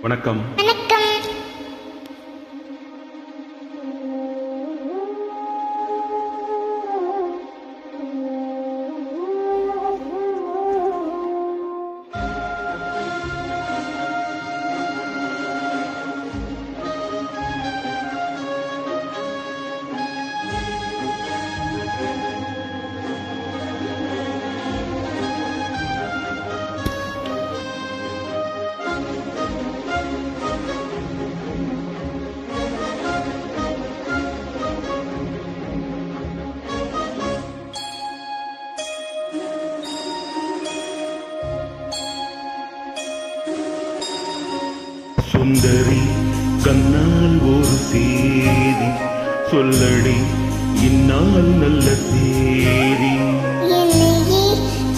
வணக்கம். வணக்கம். சுந்தரி கண்ணால் ஒரு சேதி சொல்லடி, இந்நாள் நல்ல தேதி. என்னையே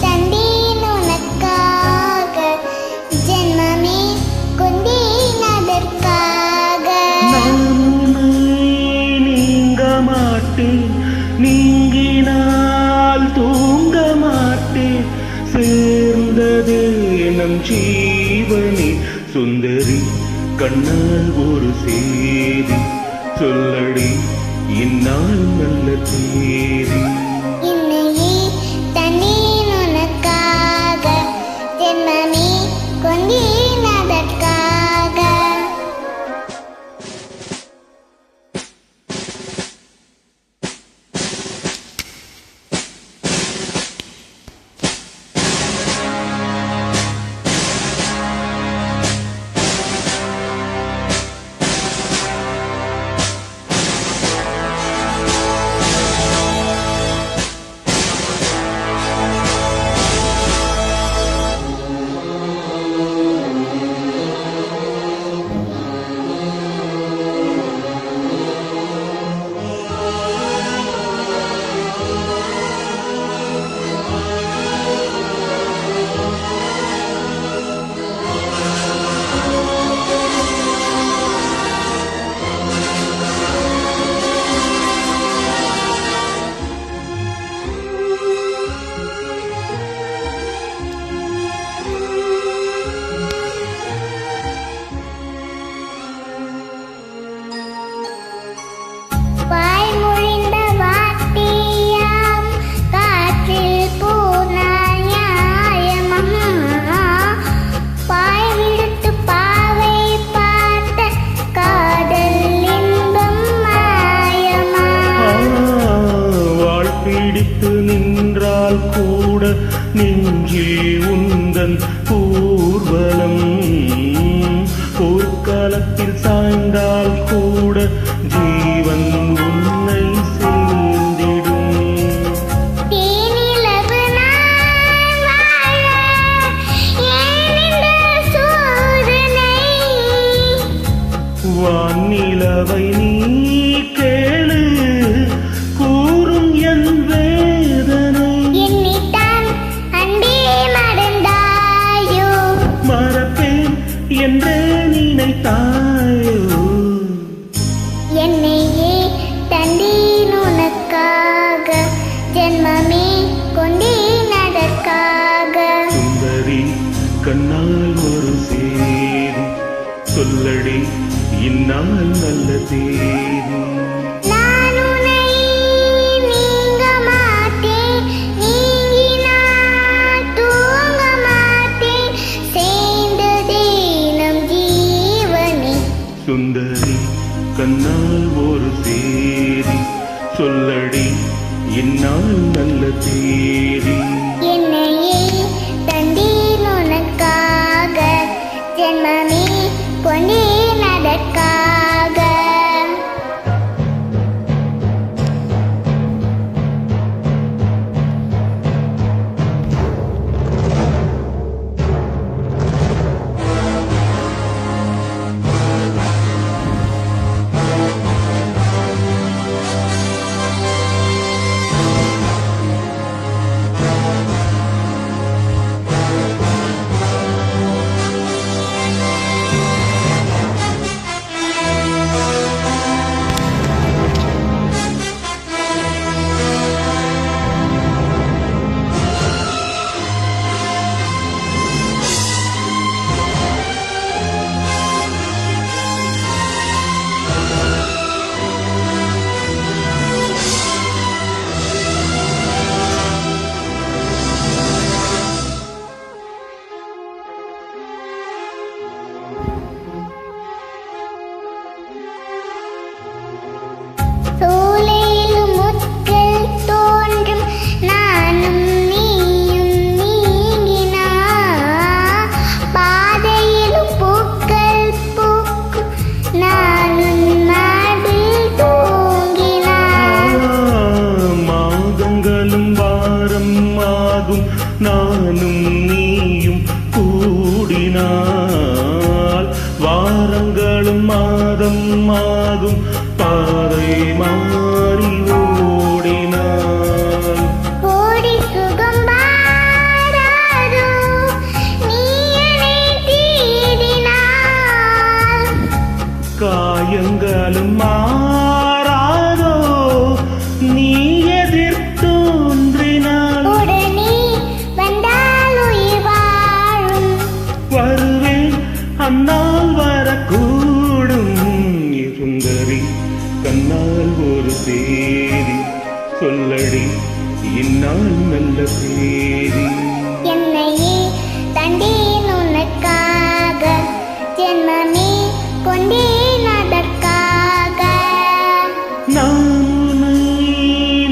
தந்தேன் உனக்காக, ஜென்மமே கொண்டேன் அதற்காக. நான் நீங்க மாட்டேன், நீங்கினால் தூங்க மாட்டேன், சேர்ந்ததே நம் ஜீவனே. சுந்தரி கண்ணால் ஒரு சேதி சொல்லடி, இந்நாள் நல்ல தேதி. என்னையே தந்தேன் உனக்காக, ஜென்மமே கொண்டேன் அதற்காக. பிடித்து நின்றால் கூட நெஞ்சில் உந்தன் ஊர்வலம், போர்க்காலத்தில் சாய்ந்தால் கூட ஜீவன் உன்னை சேர்ந்திடும். வானிலவை நீ கேளு, கூறும் என் வேதனை. மறப்பேன் என்றே நினைத்தாயோ. என்னையே தந்தேன் உனக்காக, ஜென்மமே கொண்டேன் அதற்காக. சுந்தரி கண்ணால் ஒரு சேதி சொல்லடி, இந்நாள் நல்ல தேதி. நான் உன்னை நீங்க மாட்டேன், நீங்கினால் தூங்க மாட்டேன், சேர்ந்ததே நம் ஜீவனே. சுந்தரி கண்ணால் ஒரு சேதி சொல்லடி, இந்நாள் நல்ல தேதி. என்னையே தந்தேன் உனக்காக, ஜென்மமே கொண்டேன் அதற்காக. காலமாகும் பாதை மாறி ஓடினாள். ஓடி சுகம் பாராதோ நீ என்னை தேடினாய். காயங்களும் மாறாதோ நீ எதிர்த்தோன்றினாள். உடனே வந்தால் உயிர் வாழும். வருவேன் அந்நாள் வரக்கூடும். சுந்தரி கண்ணால் ஒரு தேதி சொல்லடி இந்நாள் நல்ல தேதி. என்னையே தந்தேன் உனக்காக, ஜென்மமே கொண்டேன் அதற்காக. நான் உன்னை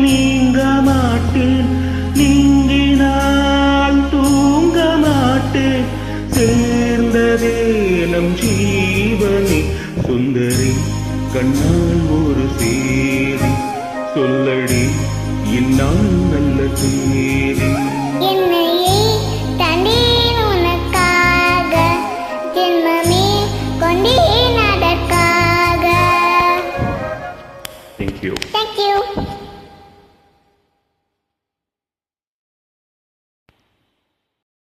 நீங்க மாட்டேன், நீங்கினால் தூங்க மாட்டேன். சேர்ந்ததே நம் ஜீவனே. சுந்தரி கண்ணால் ஒரு சேரி சொல்லடி இந்நாள் நல்ல தேதி. என்னையே தந்தேன் உனக்காக, ஜென்மமே கொண்டேன் அதற்காக. Thank you. Thank you.